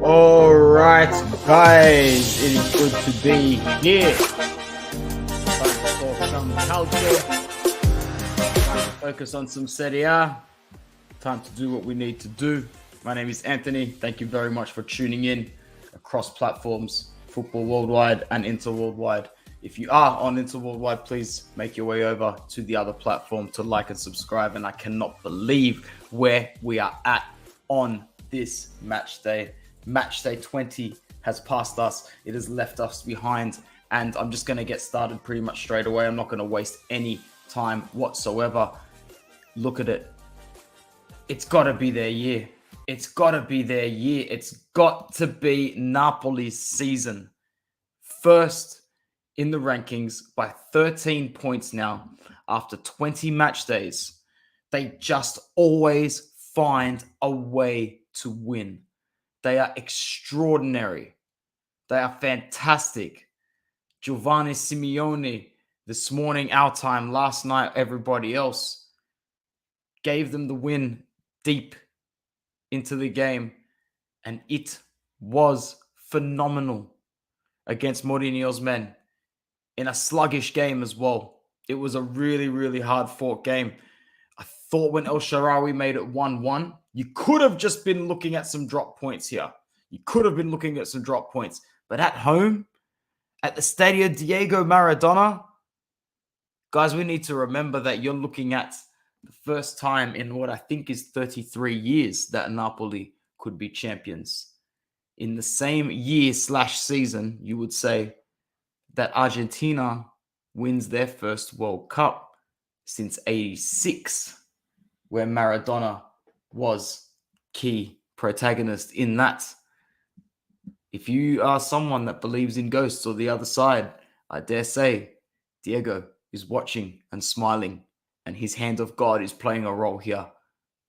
All right, guys, it is good to be here. Time to talk some culture. Time to focus on some Serie A. Time to do what we need to do. My name is Anthony. Thank you very much for tuning in across platforms, Football Worldwide and Interworldwide. If you are on Interworldwide, please make your way over to the other platform to like and subscribe. And I cannot believe where we are at on this match day. Match day 20 has passed us. It has left us behind. And I'm just going to get started pretty much straight away. I'm not going to waste any time whatsoever. Look at it. It's got to be their year. It's got to be their year. It's got to be Napoli's season. First in the rankings by 13 points now after 20 match days. They just always find a way to win. They are extraordinary. They are fantastic. Giovanni Simeone, this morning, our time, last night, everybody else, gave them the win deep into the game. And it was phenomenal against Mourinho's men in a sluggish game as well. It was a really, really hard-fought game. I thought when El Shaarawy made it 1-1, you could have just been looking at some drop points here. You could have been looking at some drop points. But at home, at the Stadio Diego Maradona, guys, we need to remember that you're looking at the first time in what I think is 33 years that Napoli could be champions. In the same year/season, you would say that Argentina wins their first World Cup since 86, where Maradona was key protagonist in that. If you are someone that believes in ghosts or the other side, I dare say Diego is watching and smiling, and his hand of God is playing a role here.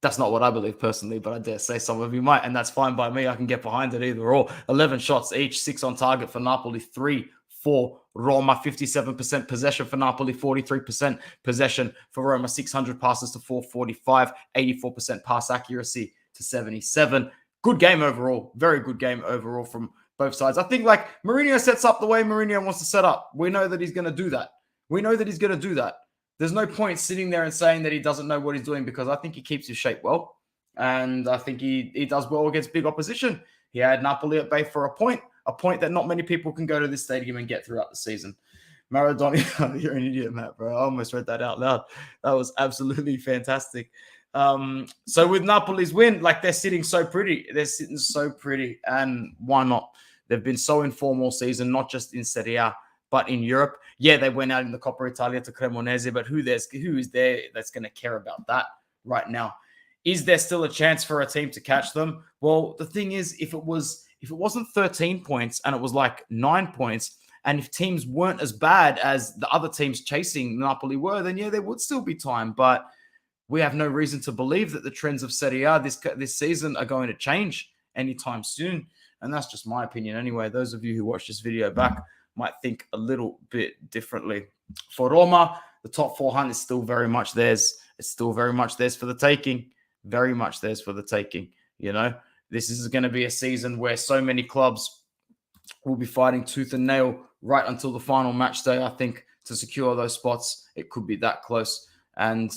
That's not what I believe personally, but I dare say some of you might, and that's fine by me. I can get behind it either or. 11 shots each, 6 on target for Napoli, 3 for Roma, 57% possession for Napoli, 43% possession for Roma, 600 passes to 445, 84% pass accuracy to 77. Good game overall. Very good game overall from both sides. I think like Mourinho sets up the way Mourinho wants to set up. We know that he's going to do that. There's no point sitting there and saying that he doesn't know what he's doing, because I think he keeps his shape well. And I think he does well against big opposition. He had Napoli at bay for a point that not many people can go to this stadium and get throughout the season. Maradona, you're an idiot, Matt, bro. I almost read that out loud. That was absolutely fantastic. So with Napoli's win, like they're sitting so pretty. And why not? They've been so in form all season, not just in Serie A, but in Europe. Yeah, they went out in the Coppa Italia to Cremonese, but who is there that's going to care about that right now? Is there still a chance for a team to catch them? Well, the thing is, if it wasn't 13 points and it was like 9 points, and if teams weren't as bad as the other teams chasing Napoli were, then yeah, there would still be time. But we have no reason to believe that the trends of Serie A this season are going to change anytime soon. And that's just my opinion anyway. Those of you who watch this video back might think a little bit differently. For Roma, the top 400 is still very much theirs. It's still very much theirs for the taking. Very much theirs for the taking. You know, this is going to be a season where so many clubs will be fighting tooth and nail right until the final match day. I think to secure those spots. It could be that close. And,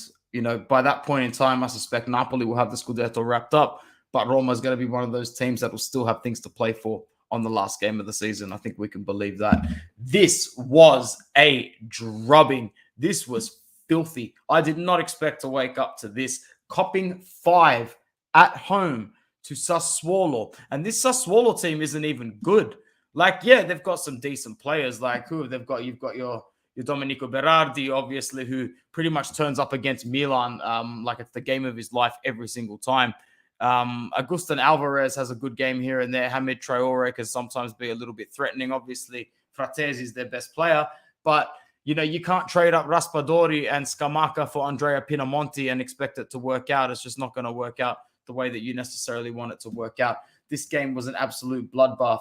by that point in time, I suspect Napoli will have the Scudetto wrapped up, but Roma is going to be one of those teams that will still have things to play for on the last game of the season. I think we can believe that. This was a drubbing. This was filthy. I did not expect to wake up to this. Copping 5 at home to Sassuolo. And this Sassuolo team isn't even good. They've got some decent players. They've got? You've got your Domenico Berardi, obviously, who pretty much turns up against Milan like it's the game of his life every single time. Agustin Alvarez has a good game here and there. Hamid Traore can sometimes be a little bit threatening. Obviously, Fratesi is their best player. But, you can't trade up Raspadori and Scamacca for Andrea Pinamonti and expect it to work out. It's just not going to work out the way that you necessarily want it to work out. This game was an absolute bloodbath.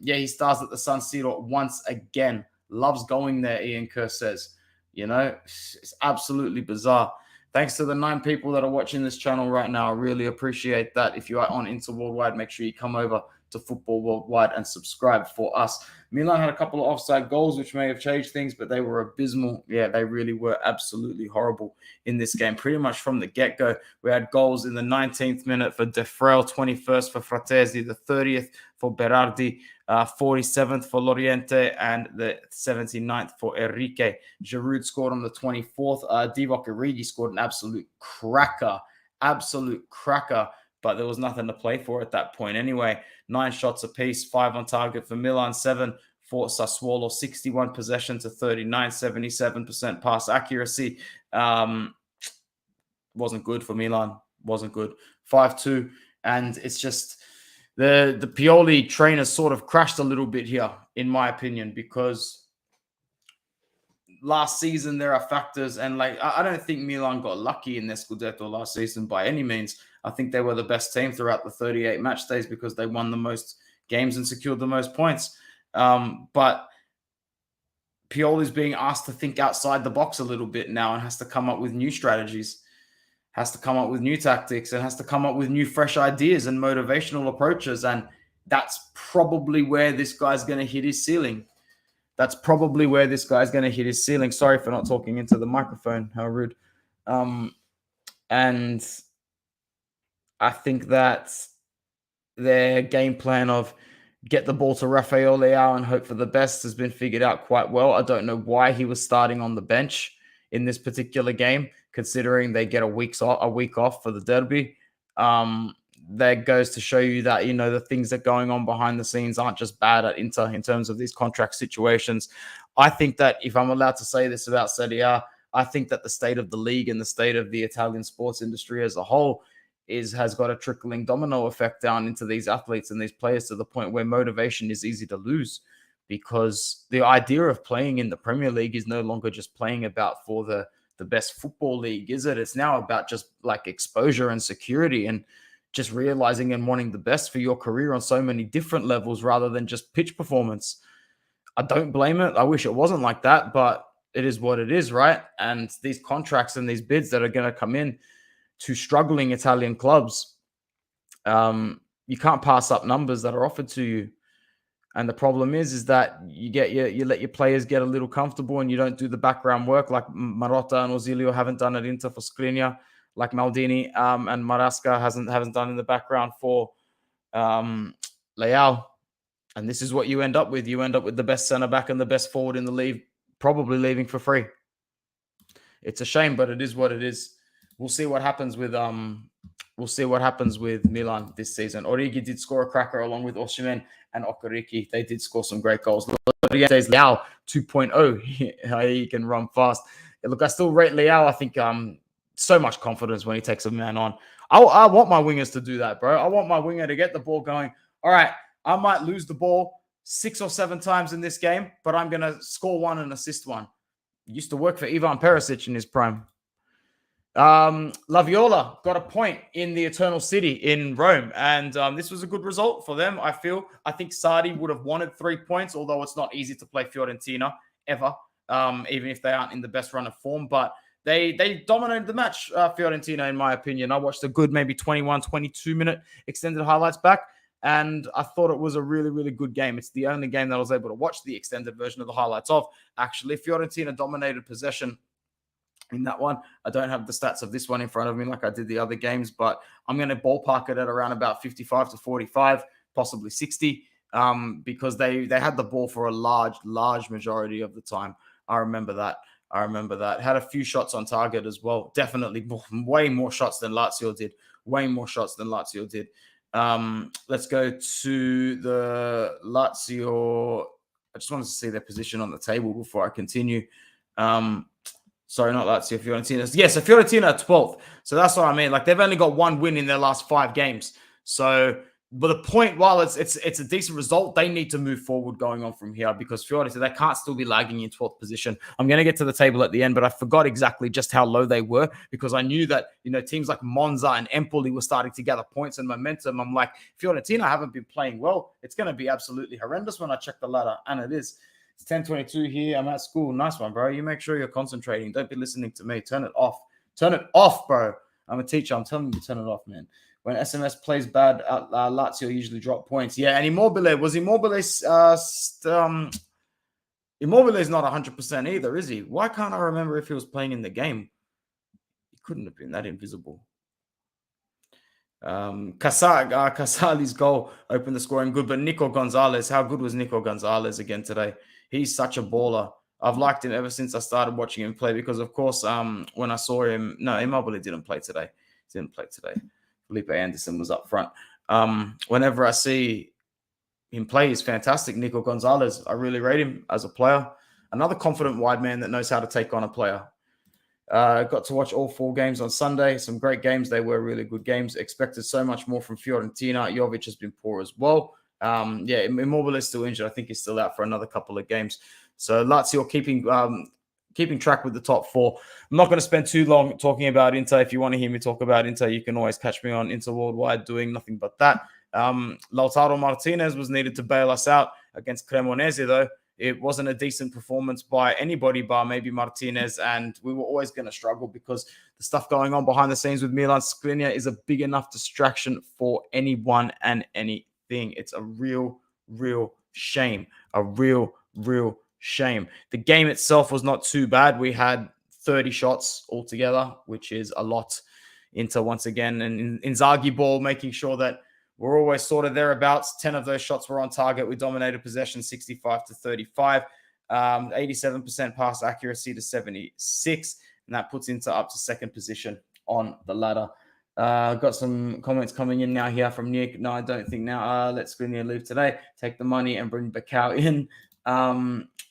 He stars at the San Siro once again. Loves going there, Ian Kerr says. It's absolutely bizarre. Thanks to the 9 people that are watching this channel right now. I really appreciate that. If you are on Inter Worldwide, make sure you come over to Football Worldwide and subscribe for us. Milan had a couple of offside goals, which may have changed things, but they were abysmal. Yeah, they really were absolutely horrible in this game. Pretty much from the get-go, we had goals in the 19th minute for De Frel, 21st for Fratesi, the 30th for Berardi, 47th for Loriente, and the 79th for Enrique. Giroud scored on the 24th. Divock Origi scored an absolute cracker, but there was nothing to play for at that point anyway. 9 shots apiece, 5 on target for Milan, 7 for Sassuolo, 61 possession to 39, 77% pass accuracy. Wasn't good for Milan. Wasn't good. 5-2. And it's just the Pioli train has sort of crashed a little bit here, in my opinion, because last season there are factors, and I don't think Milan got lucky in their Scudetto last season by any means. I think they were the best team throughout the 38 match days because they won the most games and secured the most points. But Pioli's being asked to think outside the box a little bit now and has to come up with new strategies, has to come up with new tactics, and has to come up with new fresh ideas and motivational approaches. And that's probably where this guy's going to hit his ceiling. Sorry for not talking into the microphone. How rude. And I think that their game plan of get the ball to Rafael Leao and hope for the best has been figured out quite well. I don't know why he was starting on the bench in this particular game, considering they get a week off for the derby. That goes to show you that, the things that are going on behind the scenes aren't just bad at Inter in terms of these contract situations. I think that if I'm allowed to say this about Serie A, I think that the state of the league and the state of the Italian sports industry as a whole has got a trickling domino effect down into these athletes and these players to the point where motivation is easy to lose, because the idea of playing in the Premier League is no longer just playing about for the best football league, is it? It's now about just exposure and security and just realizing and wanting the best for your career on so many different levels rather than just pitch performance. I don't blame it. I wish it wasn't like that, but it is what it is, right? And these contracts and these bids that are going to come in to struggling Italian clubs, you can't pass up numbers that are offered to you. And the problem is that you let your players get a little comfortable and you don't do the background work like Marotta and Ausilio haven't done at Inter for Skriniar, like Maldini and Marasca haven't done in the background for Leao. And this is what you end up with. You end up with the best centre-back and the best forward in the league probably leaving for free. It's a shame, but it is what it is. We'll see what happens with Milan this season. Origi did score a cracker along with Osimhen and Okereke. They did score some great goals. Leao 2.0. He can run fast. Look, I still rate Leao. I think so much confidence when he takes a man on. I want my wingers to do that, bro. I want my winger to get the ball going. All right, I might lose the ball 6 or 7 times in this game, but I'm going to score 1 and assist 1. Used to work for Ivan Perisic in his prime. Laviola got a point in the Eternal City in Rome, and this was a good result for them, I feel. I think Sardi would have wanted 3 points, although it's not easy to play Fiorentina ever, even if they aren't in the best run of form. But they dominated the match, Fiorentina, in my opinion. I watched a good maybe 21, 22-minute extended highlights back. And I thought it was a really, really good game. It's the only game that I was able to watch the extended version of the highlights of. Actually, Fiorentina dominated possession in that one. I don't have the stats of this one in front of me like I did the other games, but I'm going to ballpark it at around about 55 to 45, possibly 60, because they had the ball for a large majority of the time. I remember that. Had a few shots on target as well. Definitely way more shots than Lazio did. Let's go to the Lazio. I just wanted to see their position on the table before I continue. Sorry, not Lazio, Fiorentina. Yes, so Fiorentina are 12th. So that's what I mean. Like, they've only got one win in their last 5 games. So, but the point, while it's a decent result, they need to move forward going on from here, because Fiorentina, they can't still be lagging in 12th position. I'm going to get to the table at the end, but I forgot exactly just how low they were, because I knew that, teams like Monza and Empoli were starting to gather points and momentum. I'm like, Fiorentina haven't been playing well. It's going to be absolutely horrendous when I check the ladder, and it is. It's 10:22 here. I'm at school. Nice one, bro. You make sure you're concentrating. Don't be listening to me. Turn it off. Turn it off, bro. I'm a teacher. I'm telling you to turn it off, man. When SMS plays bad, Lazio usually drop points. Yeah, and Immobile is not 100% either, is he? Why can't I remember if he was playing in the game? He couldn't have been that invisible. Casali's goal opened the scoring good, but Nico Gonzalez, how good was Nico Gonzalez again today? He's such a baller. I've liked him ever since I started watching him play, because, of course, when I saw him, no, Immobile didn't play today. Felipe Anderson was up front. Whenever I see him play, he's fantastic. Nico Gonzalez, I really rate him as a player. Another confident wide man that knows how to take on a player. Got to watch all 4 games on Sunday. Some great games. They were really good games. Expected so much more from Fiorentina. Jovic has been poor as well. Immobile is still injured. I think he's still out for another couple of games. So Lazio keeping track with the top 4. I'm not going to spend too long talking about Inter. If you want to hear me talk about Inter, you can always catch me on Inter Worldwide doing nothing but that. Lautaro Martinez was needed to bail us out against Cremonese, though. It wasn't a decent performance by anybody bar maybe Martinez, and we were always going to struggle because the stuff going on behind the scenes with Milan Skriniar is a big enough distraction for anyone and anything. It's a real shame. A real shame. The game itself was not too bad. We had 30 shots altogether, which is a lot. Inter once again, and Inzaghi ball, making sure that we're always sort of thereabouts. 10 of those shots were on target. We dominated possession 65 to 35, 87% pass accuracy to 76. And that puts Inter up to second position on the ladder. Got some comments coming in now here from Nick. No, I don't think now. Let Skriniar leave today. Take the money and bring Bakau in.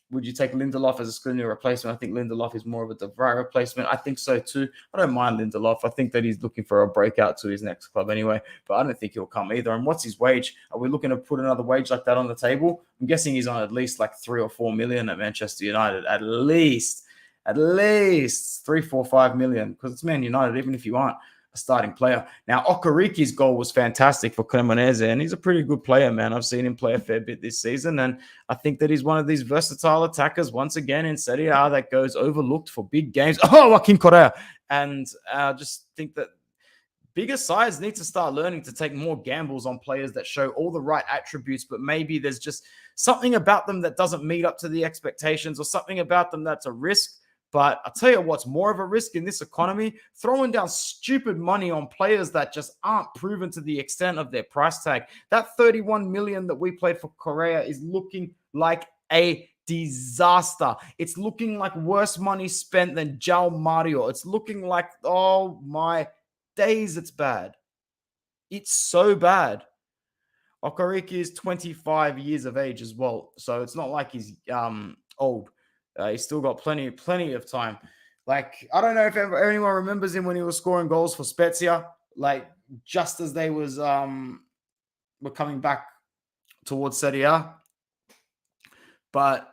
Would you take Lindelof as a Skriniar replacement? I think Lindelof is more of a De Vrij replacement. I think so too. I don't mind Lindelof. I think that he's looking for a breakout to his next club anyway, but I don't think he'll come either. And what's his wage? Are we looking to put another wage like that on the table? I'm guessing he's on at least like 3 or 4 million at Manchester United. At least 3, 4, 5 million, because it's Man United, even if you aren't a starting player. Now, Okariki's goal was fantastic for Cremonese, and he's a pretty good player, man. I've seen him play a fair bit this season, and I think that he's one of these versatile attackers once again in Serie A that goes overlooked for big games. Oh, Joaquin Correa. And I just think that bigger sides need to start learning to take more gambles on players that show all the right attributes, but maybe there's just something about them that doesn't meet up to the expectations, or something about them that's a risk. But I'll tell you what's more of a risk in this economy: throwing down stupid money on players that just aren't proven to the extent of their price tag. That 31 million that we played for Correa is looking like a disaster. It's looking like worse money spent than João Mario. It's looking like, oh my days, it's bad. It's so bad. Okariki is 25 years of age as well, so it's not like he's old. He's still got plenty of time. Like, I don't know if anyone remembers him when he was scoring goals for Spezia, like just as they were coming back towards Serie A. But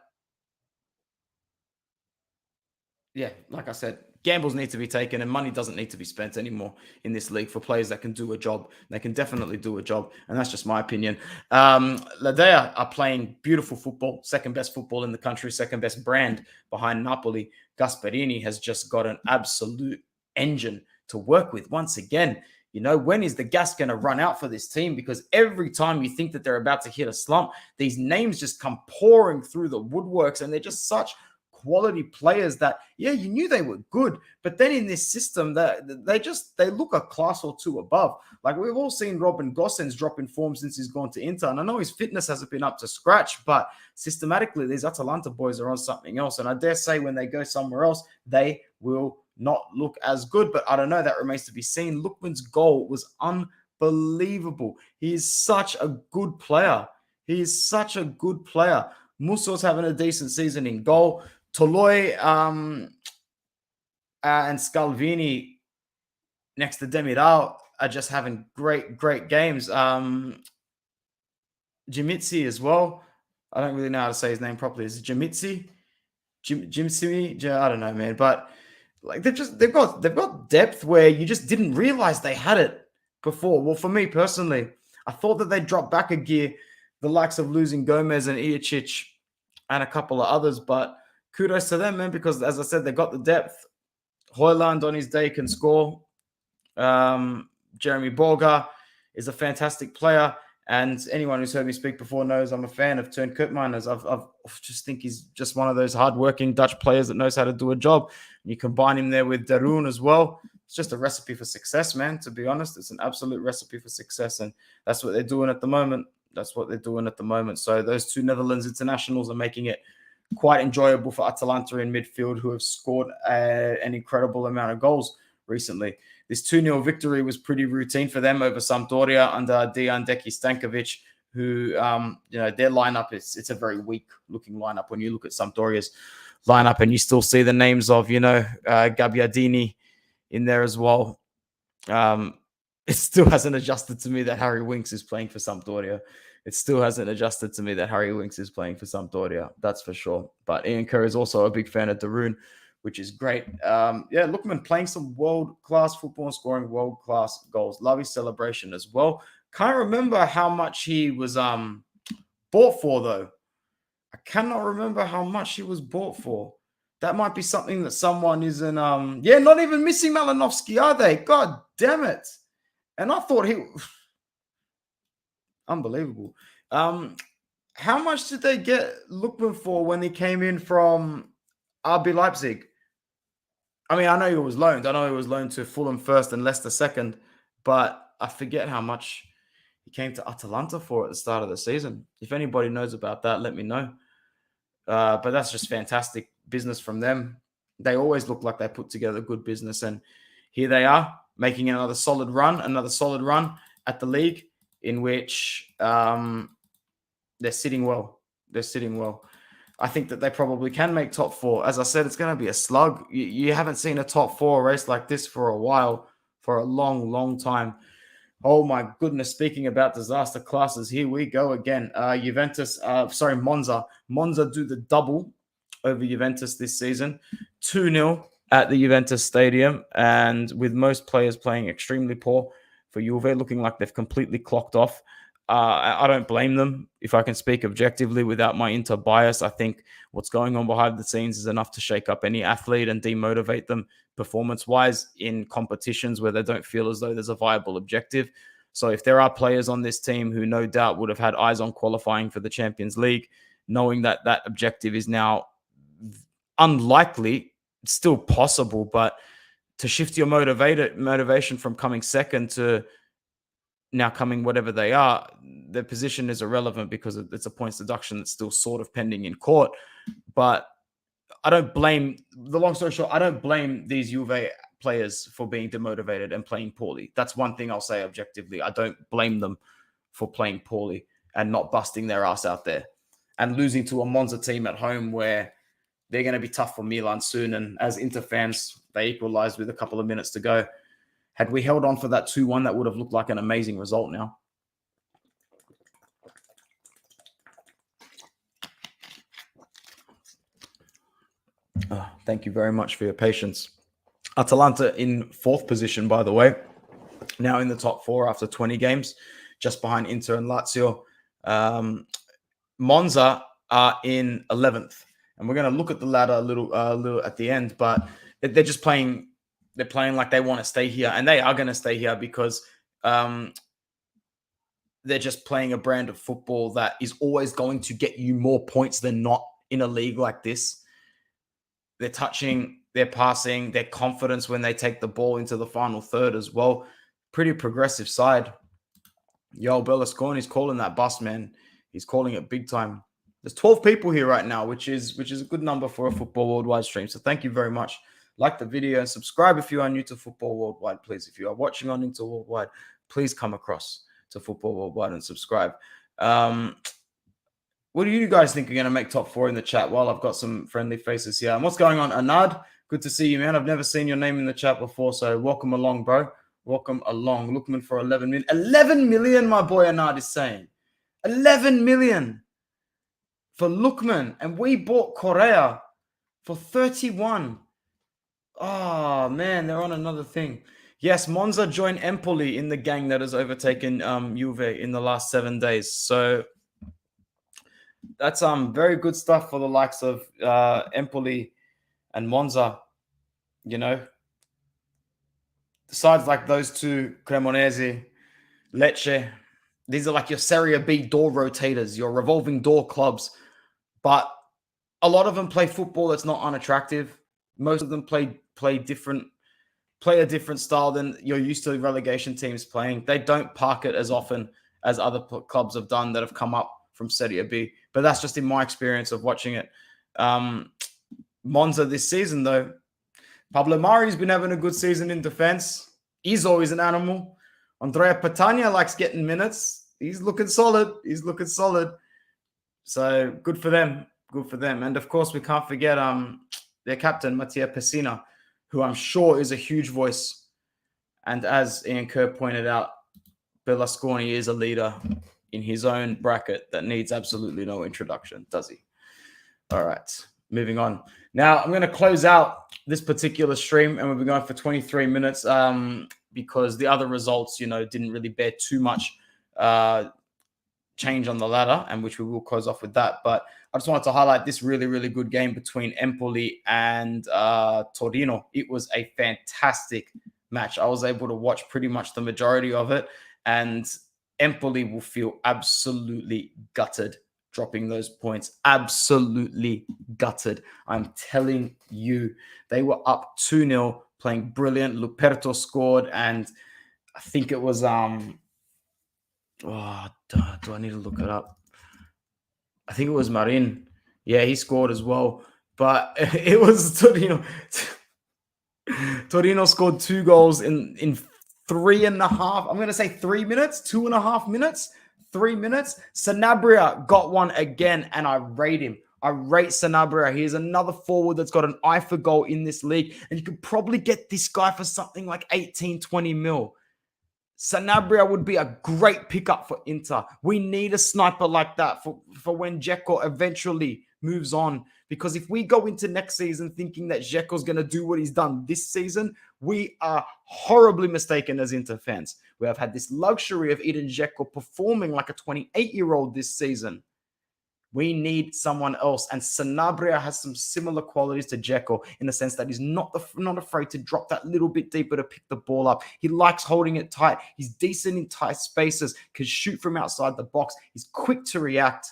yeah, like I said, gambles need to be taken, and money doesn't need to be spent anymore in this league for players that can do a job. They can definitely do a job, and that's just my opinion. Ladea are playing beautiful football, second best football in the country, second best brand behind Napoli. Gasperini has just got an absolute engine to work with once again. You know, when is the gas going to run out for this team? Because every time you think that they're about to hit a slump, these names just come pouring through the woodworks, and they're just such quality players that, yeah, you knew they were good, but then in this system, they look a class or two above. Like, we've all seen Robin Gosens drop in form since he's gone to Inter, and I know his fitness hasn't been up to scratch, but systematically, these Atalanta boys are on something else, and I dare say when they go somewhere else, they will not look as good, but I don't know. That remains to be seen. Lookman's goal was unbelievable. He is such a good player. He is such a good player. Musso's having a decent season in goal. Toloi and Scalvini next to Demiral are just having great games. Jimitsi as well. I don't really know how to say his name properly. Is it Jimitsi? Jimsimi? I don't know, man. But like they've got depth where you just didn't realize they had it before. Well, for me personally, I thought that they'd drop back a gear, the likes of losing Gomez and Ilicic and a couple of others, but kudos to them, man, because as I said, they've got the depth. Højlund on his day can score. Jeremy Borger is a fantastic player. And anyone who's heard me speak before knows I'm a fan of Teun Koopmeiners. I just think he's just one of those hardworking Dutch players that knows how to do a job. And you combine him there with Darun as well. It's just a recipe for success, man, to be honest. It's an absolute recipe for success. And that's what they're doing at the moment. So those two Netherlands internationals are making it quite enjoyable for Atalanta in midfield, who have scored an incredible amount of goals recently. This 2-0 victory was pretty routine for them over Sampdoria under Dejan Deki Stankovic, who, their lineup it's a very weak looking lineup. When you look at Sampdoria's lineup and you still see the names of, Gabbiadini in there as well. It still hasn't adjusted to me that Harry Winks is playing for Sampdoria. That's for sure. But Ian Kerr is also a big fan of Darun, which is great. Lookman playing some world-class football and scoring world-class goals. Love his celebration as well. Can't remember how much he was bought for, though. I cannot remember how much he was bought for. That might be something that someone isn't... not even missing Malinovsky, are they? God damn it. And I thought he... Unbelievable. How much did they get Lookman for when he came in from RB Leipzig? I mean, I know he was loaned. I know he was loaned to Fulham first and Leicester second, but I forget how much he came to Atalanta for at the start of the season. If anybody knows about that, let me know. But that's just fantastic business from them. They always look like they put together good business, and here they are making another solid run at the league, in which they're sitting well. I think that they probably can make top four. As I said, it's going to be a slug. You haven't seen a top four race like this for a while, for a long time. Oh my goodness, speaking about disaster classes, here we go again. Monza. Monza do the double over Juventus this season. 2-0 at the Juventus Stadium, and with most players playing extremely poor for Juve, looking like they've completely clocked off. I don't blame them. If I can speak objectively without my Inter bias, I think what's going on behind the scenes is enough to shake up any athlete and demotivate them performance-wise in competitions where they don't feel as though there's a viable objective. So if there are players on this team who no doubt would have had eyes on qualifying for the Champions League, knowing that that objective is now unlikely, it's still possible, but to shift your motivation from coming second to now coming whatever they are, their position is irrelevant because it's a points deduction that's still sort of pending in court. But I don't blame, the long story short, I don't blame these Juve players for being demotivated and playing poorly. That's one thing I'll say objectively. I don't blame them for playing poorly and not busting their ass out there and losing to a Monza team at home where they're going to be tough for Milan soon. And as Inter fans, they equalized with a couple of minutes to go. Had we held on for that 2-1, that would have looked like an amazing result now. Thank you very much for your patience. Atalanta in 4th position, by the way, now in the top 4 after 20 games, just behind Inter and Lazio. Monza are in 11th, and we're going to look at the ladder a little at the end, but they're just playing they're playing like they want to stay here, and they are going to stay here because they're just playing a brand of football that is always going to get you more points than not in a league like this. They're touching, they're passing, their confidence when they take the ball into the final third as well. Pretty progressive side. Yo, Berlusconi's calling that bus, man. He's calling it big time. There's 12 people here right now, which is a good number for a Football Worldwide stream. So thank you very much. Like the video and subscribe if you are new to Football Worldwide, please. If you are watching on Into Worldwide, please come across to Football Worldwide and subscribe. What do you guys think are going to make top four in the chat? While I've got some friendly faces here. And what's going on, Anad? Good to see you, man. I've never seen your name in the chat before, so welcome along, bro. Welcome along. Lookman for 11 million. 11 million, my boy Anad is saying. 11 million for Lookman. And we bought Correa for 31. Oh, man, they're on another thing. Yes, Monza joined Empoli in the gang that has overtaken Juve in the last 7 days. So that's very good stuff for the likes of Empoli and Monza. You know, sides like those two, Cremonese, Lecce, these are like your Serie B door rotators, your revolving door clubs. But a lot of them play football that's not unattractive. Most of them play a different style than you're used to relegation teams playing. They don't park it as often as other clubs have done that have come up from Serie B. But that's just in my experience of watching it. Monza this season, though, Pablo Mari's been having a good season in defense. He's always an animal. Andrea Patania likes getting minutes. He's looking solid. So good for them. And, of course, we can't forget their captain, Mattia Pessina, who I'm sure is a huge voice. And as Ian Kerr pointed out, Berlusconi is a leader in his own bracket that needs absolutely no introduction, does he? All right, moving on. Now, I'm going to close out this particular stream, and we'll be going for 23 minutes because the other results, didn't really bear too much change on the ladder, and which we will close off with that. But I just wanted to highlight this really, really good game between Empoli and Torino. It was a fantastic match. I was able to watch pretty much the majority of it, and Empoli will feel absolutely gutted dropping those points. Absolutely gutted. I'm telling you, they were up 2-0, playing brilliant. Luperto scored, and I think it was do I need to look it up? I think it was Marin. Yeah, he scored as well. But it was Torino. Torino scored 2 goals in 3.5. I'm going to say 3 minutes, 2.5 minutes, 3 minutes. Sanabria got one again, and I rate him. I rate Sanabria. He is another forward that's got an eye for goal in this league, and you could probably get this guy for something like 18, 20 mil. Sanabria would be a great pickup for Inter. We need a sniper like that for when Dzeko eventually moves on. Because if we go into next season thinking that Dzeko's going to do what he's done this season, we are horribly mistaken as Inter fans. We have had this luxury of Edin Dzeko performing like a 28-year-old this season. We need someone else. And Sanabria has some similar qualities to Dzeko in the sense that he's not afraid to drop that little bit deeper to pick the ball up. He likes holding it tight. He's decent in tight spaces, can shoot from outside the box. He's quick to react.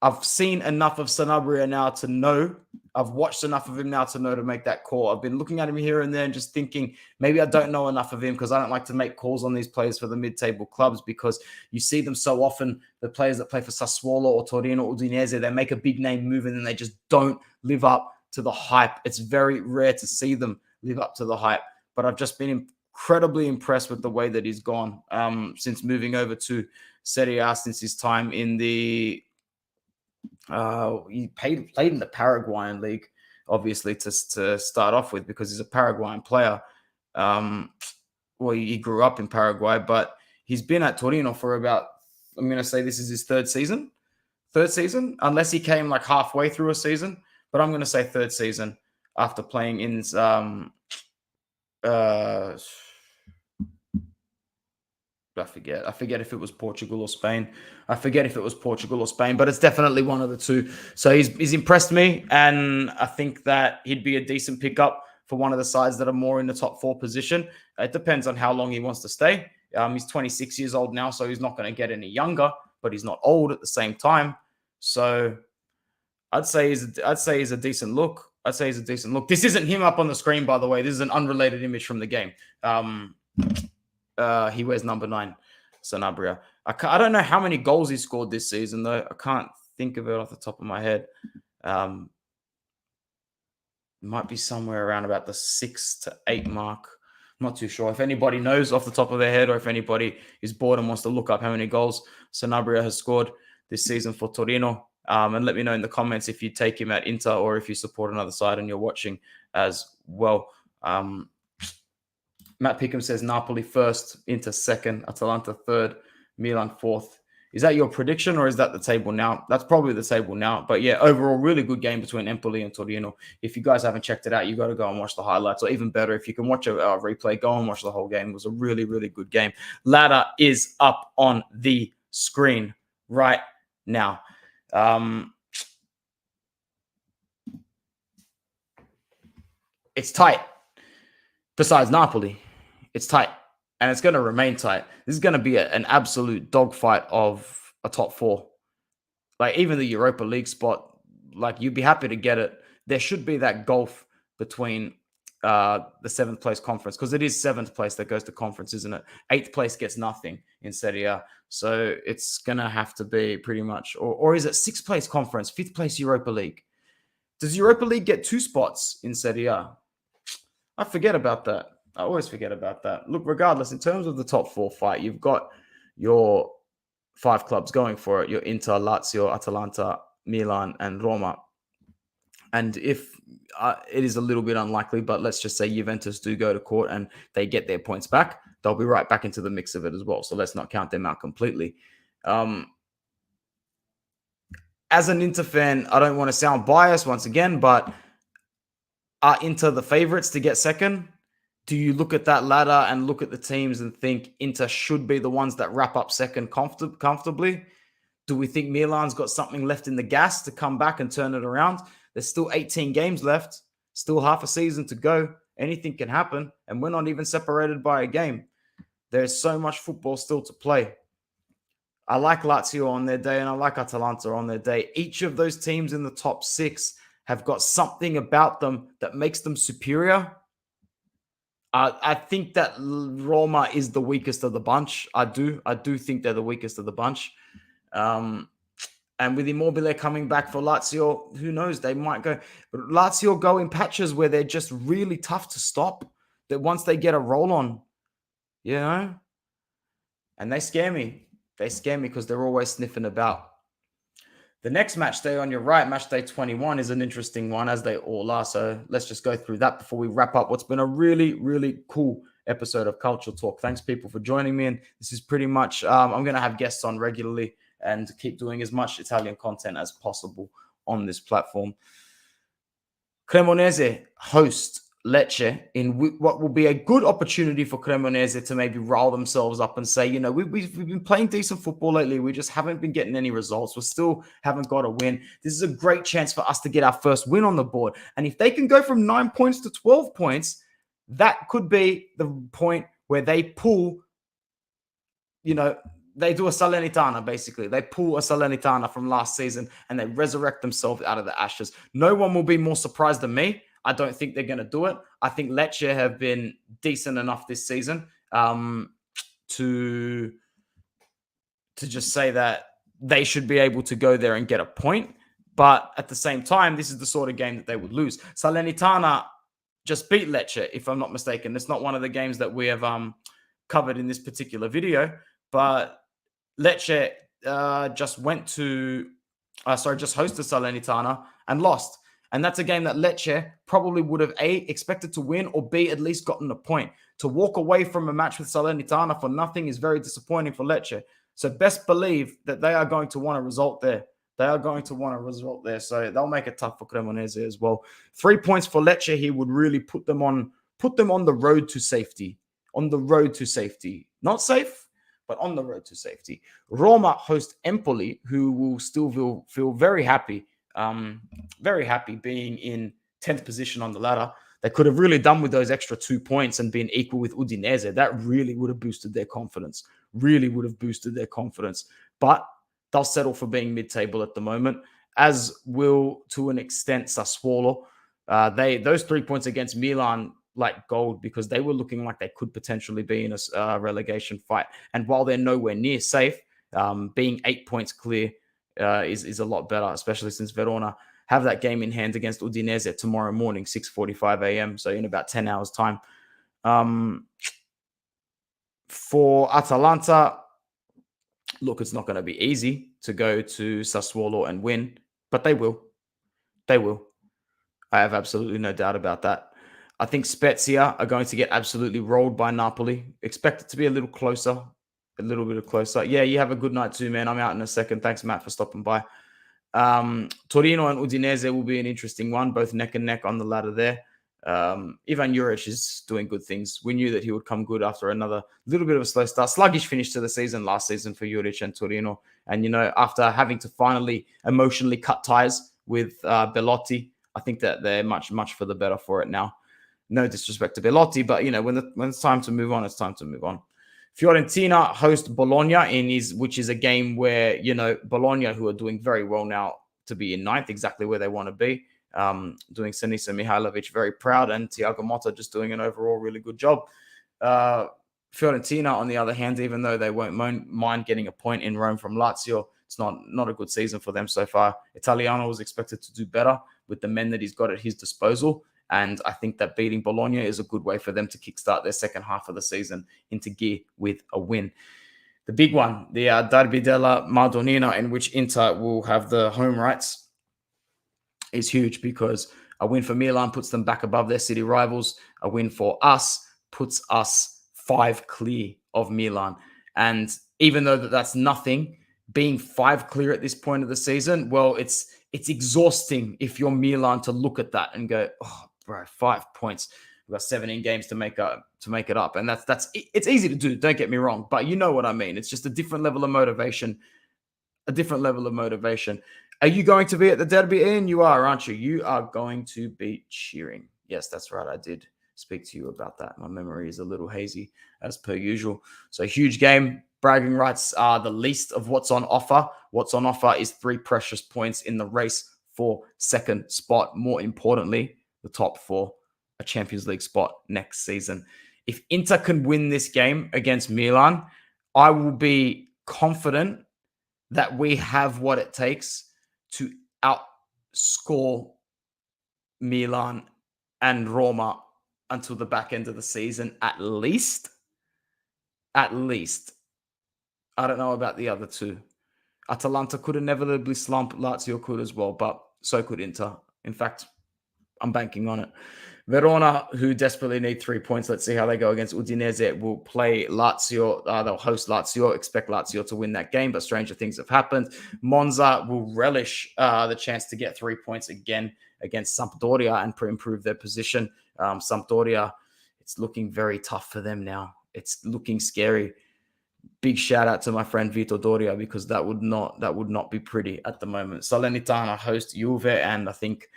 I've seen enough of Sanabria now to know. I've watched enough of him now to know to make that call. I've been looking at him here and there and just thinking, maybe I don't know enough of him because I don't like to make calls on these players for the mid-table clubs because you see them so often, the players that play for Sassuolo or Torino or Udinese, they make a big name move and then they just don't live up to the hype. It's very rare to see them live up to the hype. But I've just been incredibly impressed with the way that he's gone since moving over to Serie A, since his time in the... he played in the Paraguayan league, obviously, to start off with because he's a Paraguayan player. Well, he grew up in Paraguay, but he's been at Torino for about, I'm going to say this is his third season, unless he came like halfway through a season. But I'm going to say third season after playing in I forget if it was Portugal or Spain. But it's definitely one of the two. So he's impressed me, and I think that he'd be a decent pickup for one of the sides that are more in the top 4 position. It depends on how long he wants to stay. He's 26 years old now, so he's not going to get any younger, but he's not old at the same time. So I'd say he's a decent look. This isn't him up on the screen, by the way. This is an unrelated image from the game. He wears number 9, Sanabria. I don't know how many goals he scored this season, though. I can't think of it off the top of my head. Might be somewhere around about the 6 to 8 mark. I'm not too sure. If anybody knows off the top of their head, or if anybody is bored and wants to look up how many goals Sanabria has scored this season for Torino, and let me know in the comments if you take him at Inter or if you support another side and you're watching as well. Matt Pickham says Napoli first, Inter second, Atalanta third, Milan fourth. Is that your prediction, or is that the table now? That's probably the table now. But yeah, overall, really good game between Empoli and Torino. If you guys haven't checked it out, you got to go and watch the highlights. Or even better, if you can watch a replay, go and watch the whole game. It was a really, really good game. Ladder is up on the screen right now. It's tight. Besides Napoli, it's tight. And it's going to remain tight. This is going to be an absolute dogfight of a top 4. Like, even the Europa League spot, like, you'd be happy to get it. There should be that gulf between the 7th place conference, because it is 7th place that goes to conference, isn't it? 8th place gets nothing in Serie A. So it's going to have to be pretty much, or is it 6th place conference, 5th place Europa League? Does Europa League get 2 spots in Serie A? I forget about that. I always forget about that. Look, regardless, in terms of the top 4 fight, you've got your 5 clubs going for it. Your Inter, Lazio, Atalanta, Milan, and Roma. And if it is a little bit unlikely, but let's just say Juventus do go to court and they get their points back, they'll be right back into the mix of it as well. So let's not count them out completely. As an Inter fan, I don't want to sound biased once again, but are Inter the favorites to get second? Do you look at that ladder and look at the teams and think Inter should be the ones that wrap up second comfortably? Do we think Milan's got something left in the gas to come back and turn it around? There's still 18 games left, still half a season to go. Anything can happen, and we're not even separated by a game. There's so much football still to play. I like Lazio on their day, and I like Atalanta on their day. Each of those teams in the top 6 have got something about them that makes them superior. I think that Roma is the weakest of the bunch. I do think they're the weakest of the bunch. And with Immobile coming back for Lazio, who knows? They might go. But Lazio go in patches where they're just really tough to stop. That once they get a roll on, you know? And they scare me. They scare me because they're always sniffing about. The next match day on your right, match day 21, is an interesting one, as they all are. So let's just go through that before we wrap up what's been a really, really cool episode of Culture Talk. Thanks, people, for joining me. And this is pretty much, I'm going to have guests on regularly and keep doing as much Italian content as possible on this platform. Cremonese host Lecce in what will be a good opportunity for Cremonese to maybe roll themselves up and say, you know, we've been playing decent football lately. We just haven't been getting any results. We still haven't got a win. This is a great chance for us to get our first win on the board. And if they can go from 9 points to 12 points, that could be the point where they pull, you know, they do a Salernitana, basically. They pull a Salernitana from last season and they resurrect themselves out of the ashes. No one will be more surprised than me. I don't think they're going to do it. I think Lecce have been decent enough this season to just say that they should be able to go there and get a point. But at the same time, this is the sort of game that they would lose. Salernitana just beat Lecce, if I'm not mistaken. It's not one of the games that we have covered in this particular video. But Lecce just hosted Salernitana and lost. And that's a game that Lecce probably would have A, expected to win, or B, at least gotten a point. To walk away from a match with Salernitana for nothing is very disappointing for Lecce. So best believe that they are going to want a result there. So they'll make it tough for Cremonese as well. 3 points for Lecce here would really put them on the road to safety. Not safe, but on the road to safety. Roma host Empoli, who will still feel very happy being in 10th position on the ladder. They could have really done with those extra 2 points and been equal with Udinese. That really would have boosted their confidence. Really would have boosted their confidence. But they'll settle for being mid-table at the moment, as will, to an extent, Sassuolo. Those 3 points against Milan like gold, because they were looking like they could potentially be in a relegation fight. And while they're nowhere near safe, being 8 points clear is a lot better, especially since Verona have that game in hand against Udinese tomorrow morning, 6:45 a.m. So in about 10 hours' time. For Atalanta, look, it's not going to be easy to go to Sassuolo and win, but they will. They will. I have absolutely no doubt about that. I think Spezia are going to get absolutely rolled by Napoli. Expect it to be a little closer. A little bit closer. Yeah, you have a good night too, man. I'm out in a second. Thanks, Matt, for stopping by. Torino and Udinese will be an interesting one, both neck and neck on the ladder there. Ivan Juric is doing good things. We knew that he would come good after another little bit of a slow start. Sluggish finish to the season last season for Juric and Torino. And, after having to finally emotionally cut ties with Bellotti, I think that they're much, much for the better for it now. No disrespect to Bellotti, but, when it's time to move on, it's time to move on. Fiorentina host Bologna which is a game where, Bologna, who are doing very well now to be in ninth, exactly where they want to be, doing Sinisa Mihailovic very proud, and Thiago Motta just doing an overall really good job. Fiorentina, on the other hand, even though they won't mind getting a point in Rome from Lazio, it's not a good season for them so far. Italiano was expected to do better with the men that he's got at his disposal. And I think that beating Bologna is a good way for them to kickstart their second half of the season into gear with a win. The big one, the Derby della Madonnina, in which Inter will have the home rights, is huge, because a win for Milan puts them back above their city rivals. A win for us puts us 5 clear of Milan. And even though that's nothing, being 5 clear at this point of the season, well, it's exhausting if you're Milan to look at that and go, oh, bro, 5 points. We've got 17 games to make it up. And it's easy to do, don't get me wrong, but you know what I mean. It's just a different level of motivation. Are you going to be at the derby, Ian? You are, aren't you? You are going to be cheering. Yes, that's right. I did speak to you about that. My memory is a little hazy as per usual. So huge game. Bragging rights are the least of what's on offer. What's on offer is 3 precious points in the race for second spot. More importantly, the top 4, a Champions League spot next season. If Inter can win this game against Milan, I will be confident that we have what it takes to outscore Milan and Roma until the back end of the season, at least. At least. I don't know about the other two. Atalanta could inevitably slump. Lazio could as well, but so could Inter. In fact, I'm banking on it. Verona, who desperately need 3 points. Let's see how they go against Udinese. Will play Lazio. They'll host Lazio. Expect Lazio to win that game, but stranger things have happened. Monza will relish the chance to get 3 points again against Sampdoria and improve their position. Sampdoria, it's looking very tough for them now. It's looking scary. Big shout out to my friend Vito Doria, because that would not be pretty at the moment. Salernitana host Juve, and I think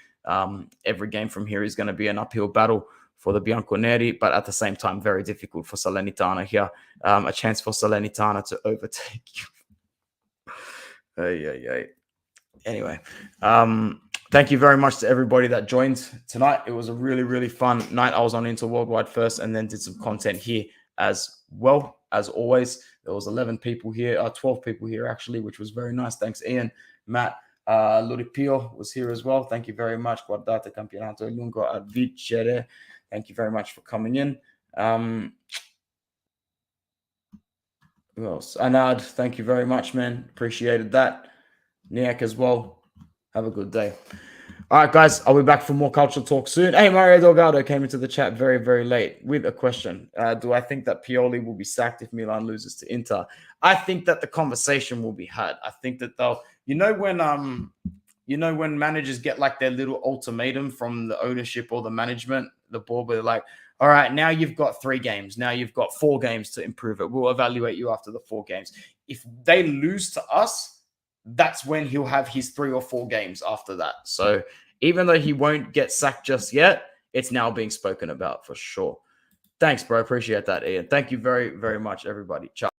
every game from here is going to be an uphill battle for the Bianconeri, but at the same time, very difficult for Salernitana here. A chance for Salernitana to overtake you. Anyway, thank you very much to everybody that joined tonight. It was a really, really fun night. I was on Inter Worldwide first and then did some content here as well. As always, there was 12 people here actually, which was very nice. Thanks, Ian, Matt. Luripio was here as well. Thank you very much. Guardate campionato lungo a vincere. Thank you very much for coming in. Who else? Anad, thank you very much, man. Appreciated that. Niak as well. Have a good day. All right, guys, I'll be back for more cultural talk soon. Hey, Mario Delgado came into the chat very, very late with a question. Do I think that Pioli will be sacked if Milan loses to Inter? I think that the conversation will be had. I think that they'll, when managers get like their little ultimatum from the ownership or the management, the board, where they're like, all right, now you've got 3 games. Now you've got 4 games to improve it. We'll evaluate you after the 4 games. If they lose to us, that's when he'll have his 3 or 4 games after that. So even though he won't get sacked just yet, it's now being spoken about for sure. Thanks, bro. Appreciate that, Ian. Thank you very, very much, everybody. Ciao.